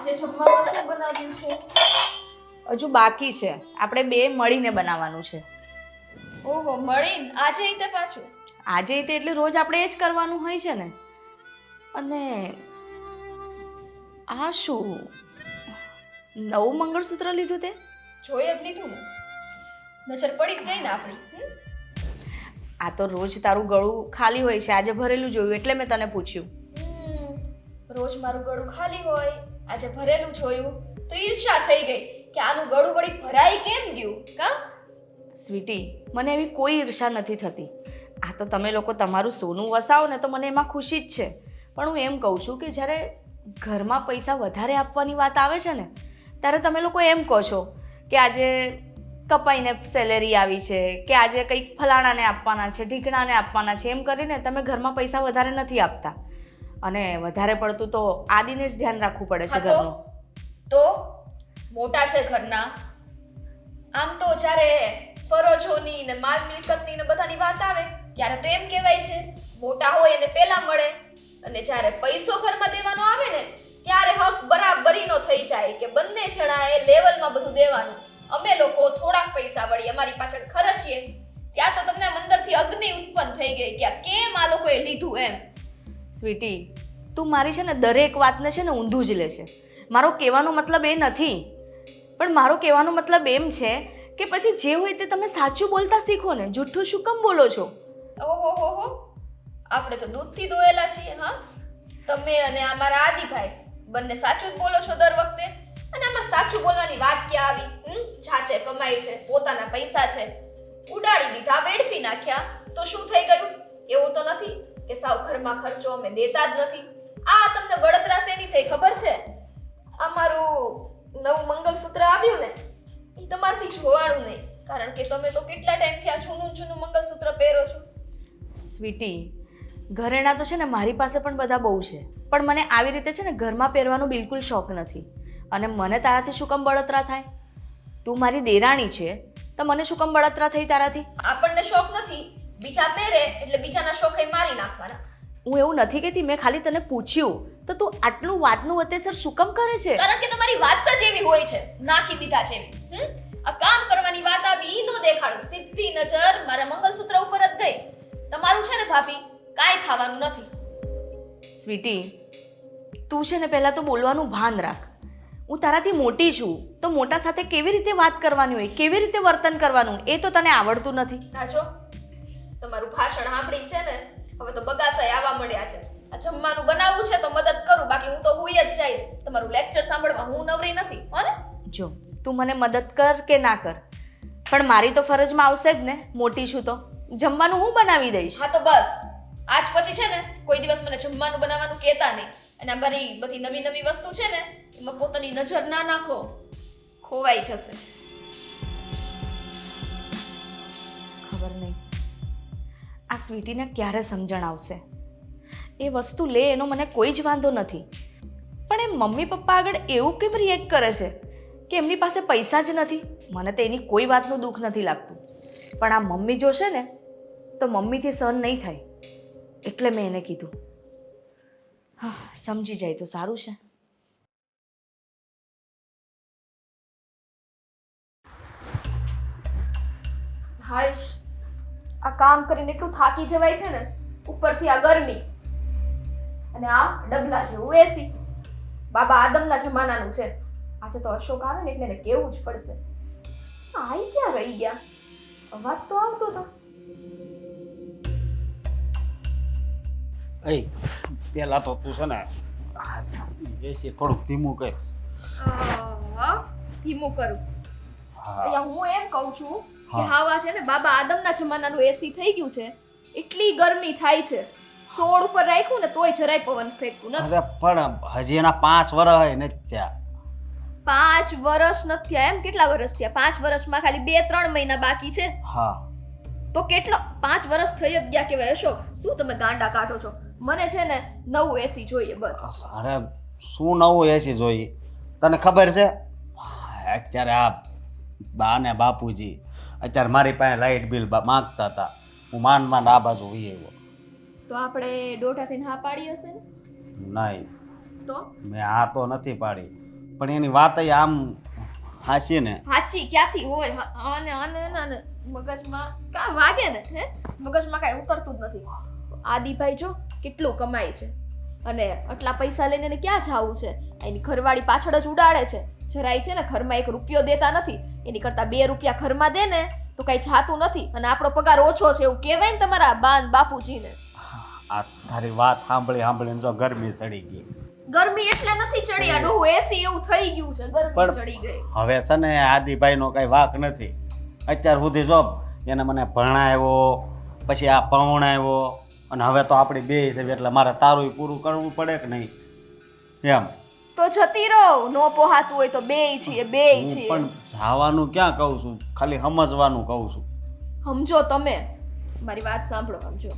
આજે જમવામાં શું બનાવ્યું છે? હજુ બાકી છે. આપણે બે મળીને બનાવવાનું છે. ઓહો, મળીને આજે ઈ તે પાછું. આજે તે એટલે રોજ આપણે એ જ કરવાનું હોય છે ને. અને આ શું નવું મંગળસૂત્ર લીધું તે? જોઈ જ લીધું ને. નજર પડી જ ગઈ ને આપણી. આ તો રોજ તારું ગળું ખાલી હોય છે, આજે ભરેલું જોયું એટલે મેં તને પૂછ્યું. રોજ મારું ગળું ખાલી હોય, આજે ભરેલું જોયું તો ઈર્ષ્યા થઈ ગઈ કે આનું ગળું વળી ભરાઈ કેમ ગયું કા? સ્વીટી, મને એવી કોઈ ઈર્ષા નથી થતી. આ તો તમે લોકો તમારું સોનું વસાવો ને તો મને એમાં ખુશી જ છે. પણ હું એમ કહું છું કે જ્યારે ઘરમાં પૈસા વધારે આપવાની વાત આવે છે ને ત્યારે તમે લોકો એમ કહો છો કે આજે કપાઈને સેલેરી આવી છે, કે આજે કંઈક ફલાણાને આપવાના છે, ઢીકણાને આપવાના છે, એમ કરીને તમે ઘરમાં પૈસા વધારે નથી આપતા. અને વધારે પડતું તો આદિને જ ધ્યાન રાખવું પડે છે ઘરનું. તો મોટા છે ઘરના. આમ તો જ્યારે ફરજોની ને માલ મિલકતની ને બધાની વાત આવે ત્યારે તો એમ કહેવાય છે મોટા હોય એને પહેલા મળે, અને જ્યારે પૈસો ઘરમાં દેવાનો આવે ને ત્યારે હક બરાબરીનો થઈ જાય કે બંને જણાએ લેવલમાં બધું દેવાનું. અમે લોકો થોડાક પૈસા વળી અમારી પાછળ ખર્ચીએ ત્યાં તો તમને અંદરથી અગ્નિ ઉત્પન્ન થઈ ગઈ કે કેમ આ લોકોએ લીધું એમ. સ્વીટી, તું મારી છે ને દરેક વાતને છે ને ઊંધું જ લે છે. મારો કહેવાનો મતલબ એ નથી, પણ મારો કહેવાનો મતલબ એમ છે કે પછી જે હોય તે તમે સાચું બોલતા શીખો ને. જૂઠું શું કેમ બોલો છો? ઓહો હો હો, આપણે તો દૂધથી દોયેલા છીએ. હા, તમે અને અમારા આદિભાઈ બંને સાચું જ બોલો છો દર વખતે. અને આમાં સાચું બોલવાની વાત ક્યાં આવી? જાતે કમાઈ છે, પોતાના પૈસા છે, ઉડાડી દીધા, વેડફી નાખ્યા તો શું થઈ ગયું? એવું તો નથી કે સાવ ઘરમાં ખર્ચો અમે દેતા જ નથી. આ તમને બળતરા શેની થઈ ખબર છે? અમારું નવું મંગળસૂત્ર આવ્યું ને એ તમારથી જોવાનું નહીં, કારણ કે તમે તો કેટલા ટાઈમથી આ જૂનું મંગળસૂત્ર પહેરો છો. સ્વીટી, ઘરેણા તો છે ને મારી પાસે પણ બધા બહુ છે, પણ મને આવી રીતે છે ને ઘરમાં પહેરવાનો બિલકુલ શોખ નથી. અને મને તારાથી શું કામ બળતરા થાય? તું મારી દેરાણી છે તો મને શું કામ બળતરા થઈ તારાથી? આપણને શોખ નથી, બીજા પહેરે એટલે બીજાના શોખે મારી નાખવાના. હું એવું નથી કહેતી, મેં ખાલી તને પૂછ્યું તો તું આટલું વાતનું વતેસર શું કામ કરે છે? કારણ કે તમારી વાત જ એવી હોય છે, નાખી દીધા છે એવી. આ કામ કરવાની વાત આવી ઈ નો દેખાડું, સીધી નજર મારા મંગળસૂત્ર ઉપર જ ગઈ. તમારું છે ને ભાભી કાંઈ થવાનું નથી. સ્વીટી, તું છે ને પહેલાં તો બોલવાનું ભાન રાખ. હું તારાથી મોટી છું તો મોટા સાથે કેવી રીતે વાત કરવાની હોય, કેવી રીતે વર્તન કરવાનું એ તો તને આવડતું નથી. જો તમારું ભાષણ સાંભળી છે ને હવે તો બગાસાય આવવા મળ્યા છે. આ જમવાનું બનાવવું છે તો મદદ કરું, બાકી હું તો હુઈ જ જઈશ. તમારું લેક્ચર સાંભળવા હું નવરી નથી. હો ને? જો તું મને મદદ કર કે ના કર, પણ મારી તો ફરજમાં આવશે જ ને. મોટી છું તો જમવાનું હું બનાવી દઈશ. હા તો બસ આજ પછી છે ને કોઈ દિવસ મને જમવાનું બનાવવાનું કહેતા નહીં. અને મારી બધી નવી નવી વસ્તુ છે ને એમાં પોતાની નજર ના નાખો, ખોવાઈ જશે. ખબર નહીં આ સ્વીટીને ક્યારે સમજણ આવશે. એ વસ્તુ લે એનો મને કોઈ જ વાંધો નથી, પણ એ મમ્મી પપ્પા આગળ એવું કેમ રિએક્ટ કરે છે કે એમની પાસે પૈસા જ નથી? મને તો એની કોઈ વાતનું દુઃખ નથી લાગતું, પણ આ મમ્મી જોશે ને તો મમ્મીથી સહન નહીં થાય, એટલે મેં એને કીધું. હા, સમજી જાય તો સારું છે. હાશ, આ કામ કરીને એટલું થાકી જવાય છે ને, ઉપરથી આ ગરમી અને આ ડબલા જેવું એસી. બાબા આદમના જમાનાનું છે. આજે તો અશોક આવે ને એટલે એને કેવું જ પડશે. આઈ ક્યાં રહી ગયા? અવાજ તો આવતો હતો. એ પેલા તો તું છે ને એસી થોડુંક ધીમું કર. ધીમું કરું. હા અહીંયા હું એમ કહું છું કે હા. હાવા છે ને બાબા આદમના જમાનાનું એસી થઈ ગયું છે. એટલી ગરમી થાય છે, 16 ઉપર રાખ્યું ને તોય જરાય પવન ફેંકતું નથી. અરે પણ હજી એના 5 વર્ષ નથી થયા. 5 વર્ષ નથી થયા એમ? કેટલા વર્ષ થયા? 5 વર્ષમાં ખાલી 2-3 મહિના બાકી છે. હા તો કેટલો 5 વર્ષ થઈ જ ગયા કેવાય. અશોક, શું તમે ગાંડા કાઢો છો? મને છે ને નવું એસી જોઈએ બસ. અરે શું નવું એસી જોઈએ? તને ખબર છે અત્યારે આ બા ને બાપુજી અત્યારે મારી પાસે લાઇટ બિલ માંગતા હતા. હું માંડ આ બાજુ વી આવ્યો. તો આપણે દોઢા થઈને હા પાડી હશે ને? નહીં, તો મેં આ તો નથી પાડી. પણ એની વાત આમ હાસી ને સાચી ક્યાંથી હોય આને આને આને મગજમાં કા વાગે ને હે મગજમાં કાંઈ ઉતરતું જ નથી. આદિભાઈ જો કેટલું કમાય છે અને આટલા પૈસા લઈને એને ક્યાં જાવું છે? એની ઘરવાળી પાછળ જ ઉડાડે છે. જરાય છે ને ઘરમાં 1 રૂપિયો દેતા નથી. એની કરતા 2 રૂપિયા ઘરમાં દે ને તો કઈ જાતું નથી અને આપણો પગાર ઓછો છે એવું કહેવાય ને તમારા બાન બાપુજીને. આ તારી વાત સાંભળીને જો ગરમી ચડી ગઈ. ગરમી એટલે નથી ચડી આ ડોહું એસી એવું થઈ ગયું છે ગરમી પણ ચડી ગઈ. હવે છે ને આદિભાઈનો કઈ વાક નથી. અત્યાર સુધી જો એને મને ભણાવ્યો પછી આ પહોણાવ્યો અને હવે તો આપણી બે છે એટલે મારે તારું પૂરું કરવું પડે કે નહીં એમ. તો જતી રહો નો પોહાતું હોય તો બેય છીએ બેય હું છીએ. પણ જવાનું ક્યાં કહું છું, ખાલી સમજવાનું કહું છું. સમજો તમે મારી વાત સાંભળો. સમજો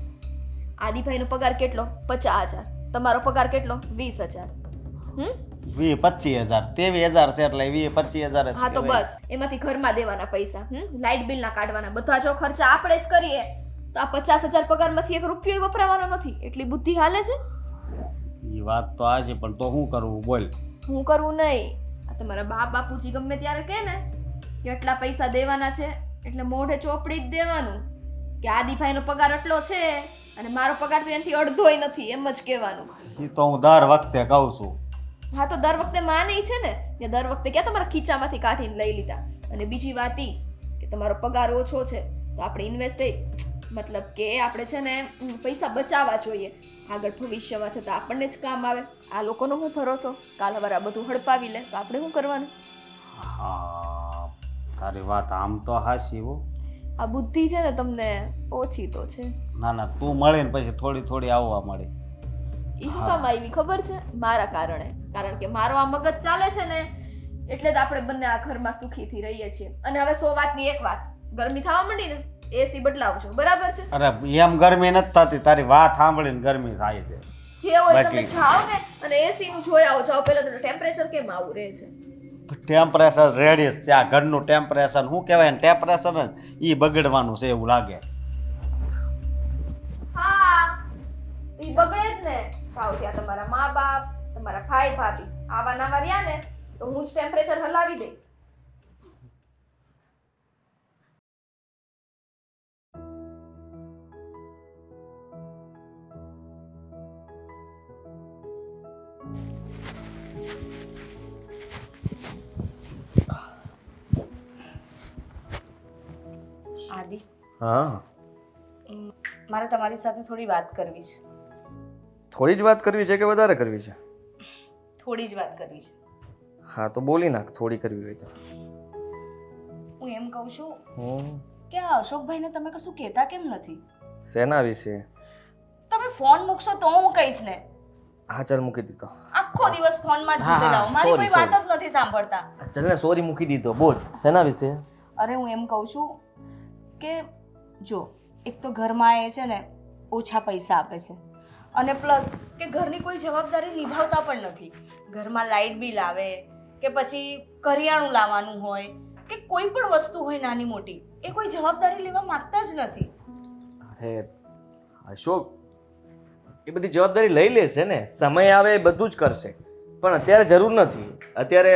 આદિભાઈનો પગાર કેટલો? 50,000. તમારો પગાર કેટલો? 20,000. 20-25 હજાર 23,000 છે એટલે 20-25 હજાર. હા તો બસ એમાંથી ઘરમાં દેવાના પૈસા લાઇટ બિલ ના કાઢવાના બધા જો ખર્ચા આપણે જ કરીએ તો આ 50,000 પગારમાંથી 1 રૂપિયો વપરાવાનો નથી. એટલી બુદ્ધિ હાલે છે? એ વાત તો આ છે પણ તો શું કરવું બોલ. હું કરવું નહીં. આ તમારા બાપ બાપુજી ગમે ત્યારે કહે ને કે આટલા પૈસા દેવાના છે એટલે મોઢે ચોપડી જ દેવાનું કે આદિભાઈનો પગાર આટલો છે અને મારો પગાર તો એનાથી અડધોય નથી એમ જ કહેવાનું. એ તો હું દર વખતે કહું છું. હા તો દર વખતે માને છે ને કે દર વખતે ક્યાં તમારા ખીચામાંથી કાઢીને લઈ લીધા. અને બીજી વાત ઈ કે તમારો પગાર ઓછો છે તો આપણે ઇન્વેસ્ટ મતલબ કે આપણે છે ને પૈસા બચાવવા જોઈએ. આગળ ભવિષ્યમાં છે તો આપણને જ કામ આવે. આ લોકોનો હું ભરોસો કાલ હવારે આ બધું હડપાવી લે તો આપણે શું કરવાનું? હા તારી વાત આમ તો હાચી હો. આ બુદ્ધિ છે ને તમને ઓછી તો છે. ના ના તું મળે ને પછી થોડી આવવા મળે. એ શું કામ આવી ખબર છે? મારા કારણે. કારણ કે મારો આ મગજ ચાલે છે ને એટલે જ આપણે બંને આ ઘરમાં સુખીથી રહીએ છીએ. અને હવે 100 વાતની એક વાત, ગરમી થવા માંડી ને એસી બદલાવજો બરાબર છે? અરે એમ ગરમી નથી થતી, તારી વાત સાંભળીને ગરમી થાય છે. જે હોય તમે બાકી- જાઓ ને અને એસી નું જોઈ આવો. જાઓ પહેલા તો ટેમ્પરેચર કેમ આવું રહે છે? ટેમ્પરેચર રેડી છે આ ઘરનું ટેમ્પરેચર શું કહેવાય ને ટેમ્પરેચર જ એ બગડવાનું છે એવું લાગે. હા ઈ બગડે જ ને. જાઓ ત્યાં તમારા મા બાપ તમારા ભાઈ ભાભી આવા નવા રહ્યા ને તો હું જ ટેમ્પરેચર હલાવી દઈશ. આદિ, હા મારે તમારી સાથે થોડી વાત કરવી છે. થોડી જ વાત કરવી છે કે વધારે કરવી છે? થોડી જ વાત કરવી છે. હા તો બોલી નાખ, થોડી કરવી હોય તો. હું એમ કહું છું હું કે આ અશોકભાઈને તમે કશું કહેતા કેમ નથી? શેના વિશે? તમે ફોન મૂકશો તો હું કહીશ ને. હા ચાલ મૂકી દીધો. આખો દિવસ ફોનમાં જ હા, ઘૂસેલા હો. મારી sorry, કોઈ વાત જ નથી સાંભળતા. ચાલ ને સોરી મૂકી દીધો. બોલ શેના વિશે? અરે હું એમ કહું છું કે જો એક તો ઘરમાં એ છે ને ઓછા પૈસા આપે છે અને પ્લસ કે ઘરની કોઈ જવાબદારી નિભાવતા પણ નથી. ઘરમાં લાઇટ બિલ આવે કે પછી કરિયાણું લાવવાનું હોય કે કોઈ પણ વસ્તુ હોય નાની મોટી એ કોઈ જવાબદારી લેવા માંગતા જ નથી. અરે અશોક એ બધી જવાબદારી લઈ લે છે ને, સમય આવે એ બધું જ કરશે પણ અત્યારે જરૂર નથી. અત્યારે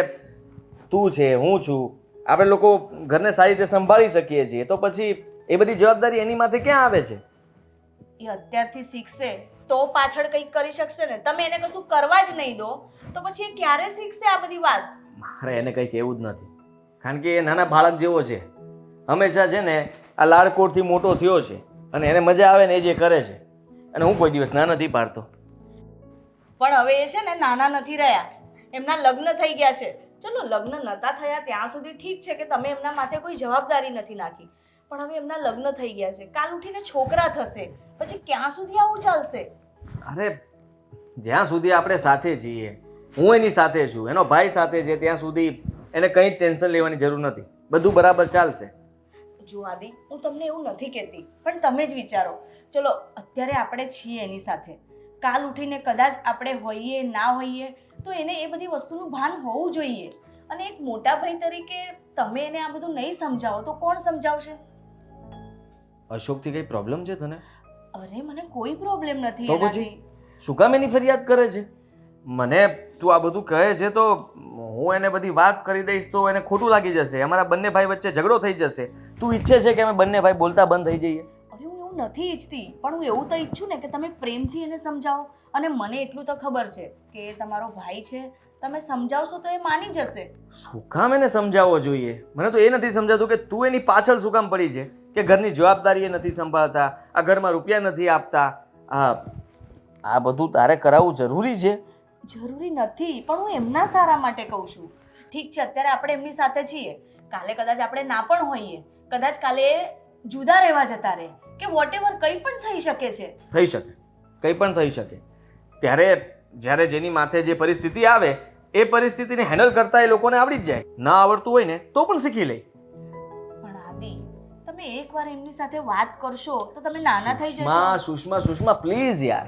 તું છે હું છું, આપણે લોકો ઘરને સારી રીતે સંભાળી શકીએ છીએ તો પછી એ બધી જવાબદારી એની માથે ક્યાં આવે છે? એ અત્યારથી શીખશે તો પાછળ કંઈક કરી શકશે ને. તમે એને કશું કરવા જ નહીં દો તો પછી એ ક્યારે શીખશે આ બધી વાત? મારે એને કંઈ કહેવું જ નથી કારણ કે એ નાના બાળક જેવો છે. હંમેશા છે ને આ લાડકોડથી મોટો થયો છે અને એને મજા આવે ને એ જે કરે છે અને હું કોઈ દિવસ ના નથી પાડતો. પણ હવે એ છે ને નાના નથી રહ્યા, એમના લગ્ન થઈ ગયા છે. ચલો લગ્ન નહોતા થયા ત્યાં સુધી ઠીક છે કે તમે એમના માથે કોઈ જવાબદારી નથી નાખી, પણ હવે એમના લગ્ન થઈ ગયા છે, કાલ ઉઠીને છોકરા થશે, પછી ક્યાં સુધી આવું ચાલશે? અરે જ્યાં સુધી આપણે સાથે છીએ, હું એની સાથે છું, એનો ભાઈ સાથે છે, ત્યાં સુધી એને કંઈ ટેન્શન લેવાની જરૂર નથી. બધું બરાબર ચાલશે. જો આદિ, હું તમને એવું નથી કહેતી પણ તમે જ વિચારો. ચલો અત્યારે આપણે છીએ એની સાથે, કાલ ઉઠીને કદાચ આપણે હોઈએ ના હોઈએ તો એને એ બધી વસ્તુનું ભાન હોવું જોઈએ. અને એક મોટા ભાઈ તરીકે તમે એને આ બધું નહીં સમજાવો તો કોણ સમજાવશે? અશોકથી કંઈ પ્રોબ્લેમ છે તને? અરે મને કોઈ પ્રોબ્લેમ નથી તો એનાથી. પછી શું કામ એની ફરિયાદ કરે છે? મને તું આ બધું કહે છે તો હું એને બધી વાત કરી દઈશ તો એને ખોટું લાગી જશે, અમારા બંને ભાઈ વચ્ચે ઝઘડો થઈ જશે. તું ઈચ્છે છે કે અમે બંને ભાઈ બોલતા બંધ થઈ જઈએ? અરે હું એવું નથી ઈચ્છતી, પણ હું એવું તો ઈચ્છું ને કે તમે પ્રેમથી એને સમજાવો. અને મને એટલું તો ખબર છે કે એ તમારો ભાઈ છે, તમે સમજાવશો તો એ માની જશે. શું કામ એને સમજાવવો જોઈએ? મને તો એ નથી સમજાતું કે તું એની પાછળ શું કામ પડી છે, કે ઘરની જવાબદારી એ નથી સંભાળતા, આ ઘરમાં રૂપિયા નથી આપતા. આ બધું તારે કરાવવું જરૂરી છે? જરૂરી નથી, પણ હું એમના સારા માટે કહું છું. ઠીક છે, અત્યારે આપણે એમની સાથે છીએ, કાલે કદાચ આપણે ના પણ હોઈએ, કદાચ કાલે જુદા રહેવા જતા રહે, કે વોટેવર કંઈ પણ થઈ શકે છે. થઈ શકે, કંઈ પણ થઈ શકે. ત્યારે જ્યારે જેની માથે જે પરિસ્થિતિ આવે એ પરિસ્થિતિને હેન્ડલ કરતા એ લોકોને આવડી જ જાય. ના આવડતું હોય ને તો પણ શીખી લે. પણ આદિ, તમે એકવાર એમની સાથે વાત કરશો તો તમે નાના થઈ જશો. સુષ્મા પ્લીઝ યાર,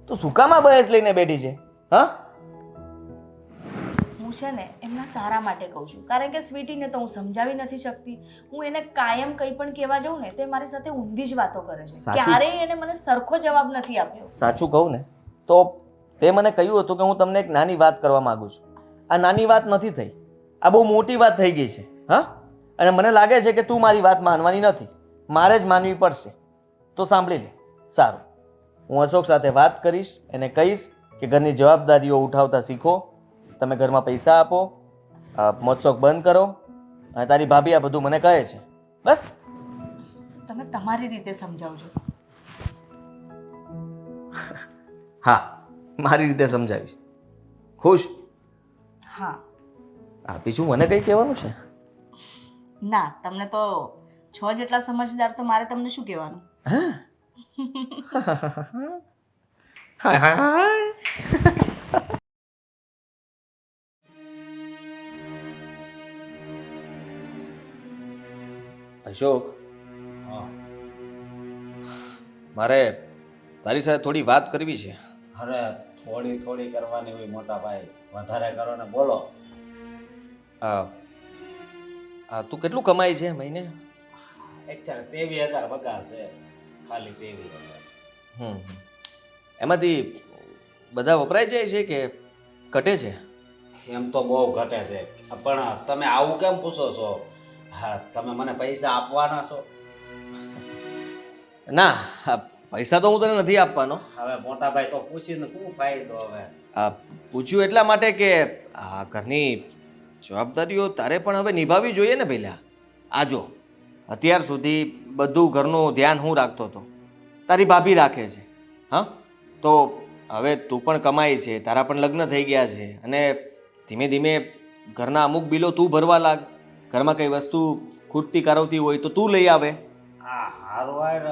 તું શું કામ આ બહેસ લઈને બેઠી છે? હા, હું છે ને એમના સારા માટે કહું છું, કારણ કે સ્વીટીને તો હું સમજાવી નથી શકતી. હું એને કાયમ કંઈ પણ કહેવા જાઉં ને તો એ મારી સાથે ઊંધી જ વાતો કરે છે. સાચું? ક્યારેય એને મને સરખો જવાબ નથી આપ્યો. સાચું કહું ને તો તે મને કહ્યું હતું કે હું તમને એક નાની વાત કરવા માંગુ છું. આ નાની વાત નથી થઈ, આ બહુ મોટી વાત થઈ ગઈ છે. હા, અને મને લાગે છે કે તું મારી વાત માનવાની નથી, મારે જ માનવી પડશે. તો સાંભળી લે. સારું, હું અશોક સાથે વાત કરીશ, એને કહીશ કે ઘરની જવાબદારીઓ ઉઠાવતા શીખો, તમે ઘરમાં પૈસા આપો, મોજશોખ બંધ કરો, અને તારી ભાભી આ બધું મને કહે છે. બસ તમે તમારી રીતે સમજાવજો. હા, મારી રીતે સમજાવીશ. ખુશ? હા. બીજું મને કંઈ કહેવાનું છે? ના, તમને તો છો જેટલા સમજદાર, તો મારે તમને શું કહેવાનું? હાય હાય. અશોક, હા, મારે તારી સાથે થોડી વાત કરવી છે. અરે થોડી થોડી કરવાની હોય મોટા ભાઈ, વધારે કરો ને બોલો. તું કેટલું કમાય છે મહિને? અત્યારે 23,000 પગાર છે, ખાલી 23,000. એમાંથી બધા વપરાઈ જાય છે કે ઘટે છે? એમ તો બહુ ઘટે છે, પણ તમે આવું કેમ પૂછો છો? હા, તમે મને પૈસા આપવાના છો? ના, પૈસા તો હું તને નથી આપવાનો. હવે મોટા ભાઈ તો પૂછીને શું ફાયદો? હવે પૂછ્યું એટલા માટે કે આ ઘરની જવાબદારીઓ તારે પણ હવે નિભાવવી જોઈએ ને પહેલાં. આ જો, અત્યાર સુધી બધું ઘરનું ધ્યાન હું રાખતો હતો, તારી ભાભી રાખે છે. હા, તો હવે તું પણ કમાય છે, તારા પણ લગ્ન થઈ ગયા છે, અને ધીમે ધીમે ઘરના અમુક બિલો તું ભરવા લાગ. ઘરમાં કઈ વસ્તુ ખૂટતી કરાવતી હોય તો તું લઈ આવે. આ હારવાર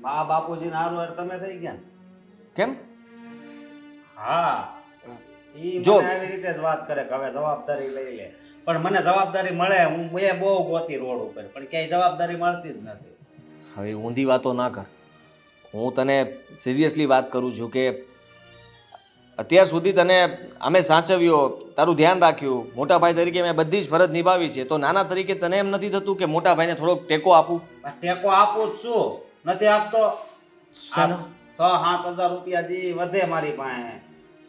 બા બાપુજી ના હારવાર તમે થઈ ગયા ને? કેમ? હા, ઈ જો. મને આવી રીતે જ વાત કરે કે હવે જવાબદારી લઈ લે, પણ મને જવાબદારી મળે, હું એ બહુ ગોતી રોડ ઉપર, પણ ક્યાંય જવાબદારી મળતી જ નથી. હવે ઊંધી વાતો ના કર. હું તને સિરિયસલી વાત કરું છું કે અત્યાર સુધી તને અમે સાચવ્યો, તારું ધ્યાન રાખ્યું, મોટા ભાઈ તરીકે મેં બધી જ ફરજ નિભાવી છે, તો નાના તરીકે તને એમ નથી થતું કે મોટા ભાઈને થોડોક ટેકો આપું? આ ટેકો આપું જ છું, નથી આપતો. શાનો? 6-7 હજાર રૂપિયા જે વધે મારી પાસે,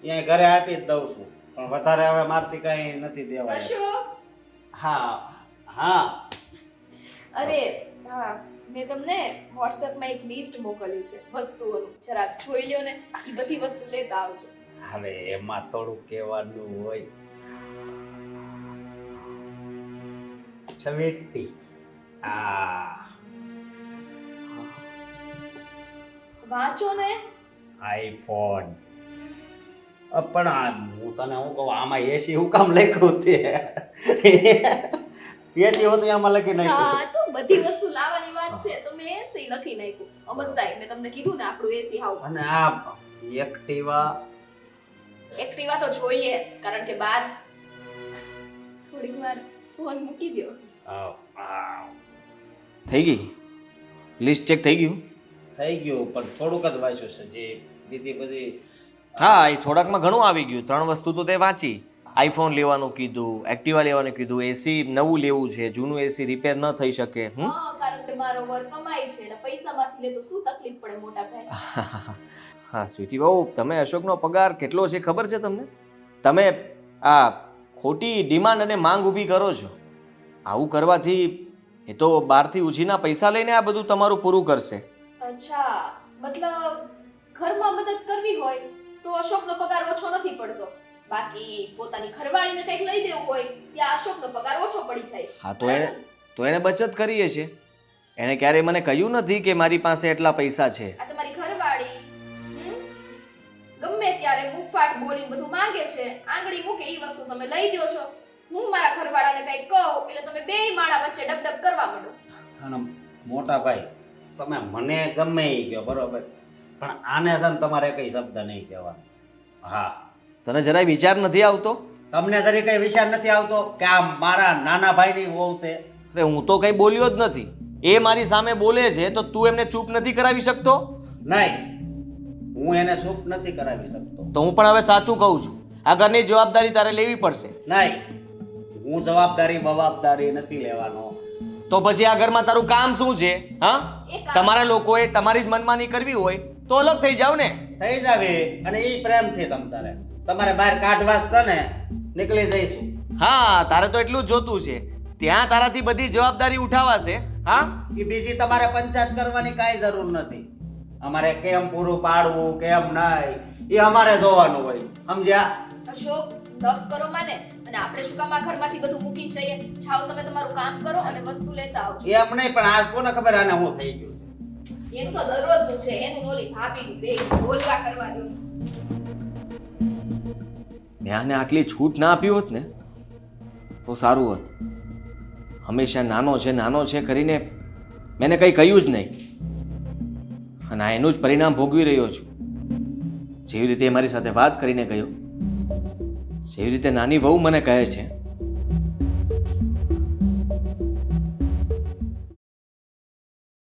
અહીંયા ઘરે આપી જ દઉં છું, પણ વધારે હવે મારથી કઈ નથી દેવાય. અશોક, હા હા, અરે હા, મેં તમને વોટ્સએપમાં એક લિસ્ટ મોકલ્યું છે વસ્તુઓનું, જરાક જોઈ લ્યો ને. એ બધી વસ્તુ લેતા આવજો. હવે એમાં થોડું કહેવાનું હોય. સ્વીટી, વાંચો ને. આઈફોન. પણ હું તને શું કહું, આમાં એસી હું કામ લખ્યું તે? એસી હોત આમાં લખી નાખ્યું. હા, તો બધી વસ્તુ લાવવાની વાત છે તો મેં એસી લખી નાખ્યું. અમસ્તાઈ મેં તમને કીધું ને આપણું એસી હાવ. અને આ એક્ટિવા તો જોઈએ, કારણ કે બાર થોડીક વાર ફોન મૂકી દો. થઈ ગઈ લિસ્ટ? ચેક થઈ ગયું? થઈ ગયું, પણ થોડુંક જ વાંચ્યું છે, જે બીજી બધી. હા, એ થોડાકમાં ઘણું આવી ગયું. 3 વસ્તુ તો તે વાંચી. આઈફોન લેવાનું કીધું, એક્ટિવા લેવાનું કીધું, એસી નવું લેવું છે, જૂનું એસી રિપેર ન થઈ શકે. હા, કારણ કે મારો વર કમાય છે એટલે પૈસામાંથી લે તો શું તકલીફ પડે મોટા ભાઈ? હા સ્વીટી બહુ, તમે અશોકનો પગાર કેટલો છે ખબર છે તમને? તમે આ ખોટી ડિમાન્ડ અને માંગ ઊભી કરો છો. આવું કરવાથી એ તો બહારથી ઉછીના પૈસા લઈને આ બધું તમારું પૂરું કરશે. અચ્છા, મતલબ ઘરમાં મદદ કરવી હોય તો અશોકનો પગાર ઓછો નથી પડતો, બાકી પોતાની ઘરવાળીને કંઈક લઈ દેવું હોય ત્યાં અશોકનો પગાર ઓછો પડી જાય. હા તો એને બચત કરીએ છે. એણે ક્યારેય મને કહ્યું નથી કે મારી પાસે એટલા પૈસા છે. આ તમારી ઘરવાળી ગમે ત્યારે મુફાટ બોલીને બધું માંગે છે, આંગળી મૂકે એ વસ્તુ તમે લઈ દ્યો છો. હું મારા ઘરવાળાને કંઈક કહું એટલે તમે બેય માળા વચ્ચે ડબડબ કરવા માંડો. અને મોટા ભાઈ તમે મને ગમે એ કહો બરોબર, પણ આને છે ને તમારે કઈ શબ્દ નહીં કહેવાનો. હા, તને જરાય વિચાર નથી આવતો? તમને જરી કઈ વિચાર નથી આવતો કે આ મારા નાના ભાઈની વહુ છે? અરે હું તો કંઈ બોલ્યો જ નથી. એ મારી સામે બોલે છે તો તું એમને ચૂપ નથી કરાવી શકતો? નહીં, હું એને ચૂપ નથી કરાવી શકતો. તો હું પણ હવે સાચું કહું છું. આ ઘરની જવાબદારી તારે લેવી પડશે. નહીં, હું જવાબદારી નથી લેવાનો. તો પછી આ ઘરમાં તારું કામ શું છે? હા, એ કામ- તમારા લોકોએ તમારી જ મનમાની કરવી હોય તો અલગ થઈ જાવ ને. થઈ જાવે અને એ પ્રેમથી તમારે બહાર કાઢવા જ છે ને, નીકળી જઈશું. હા, તારે તો એટલું જ જોતું છે. ત્યાં તારાથી બધી જવાબદારી ઉઠાવાશે. હા, એ બીજી તમારે પંચાયત કરવાની કાંઈ જરૂર નથી. અમારે કેમ પૂરું પાડવું કેમ નહીં એ અમારે જોવાનું હોય, સમજ્યા? અશોક, ડબ કરો માને, અને આપણે શું કામ આ ઘરમાંથી બધું મૂકીને જઈએ? જાઓ તમે તમારું કામ કરો અને વસ્તુ લેતા આવજો. એમ નહીં, પણ આજ કોને ખબર આને હું થઈ ગયું છે. એનું તો દરરોજનું છે, એનું નોલી ભાભીનું બે બોલવા કરવા દો. મેં આને આટલી છૂટ ના આપી હોત ને તો સારું હોત. હંમેશા નાનો છે કરીને મેં કંઈ કહ્યું જ નહીં, અને આ એનું જ પરિણામ ભોગવી રહ્યો છું. જેવી રીતે એ મારી સાથે વાત કરીને ગયો, જેવી રીતે નાની વહુ મને કહે છે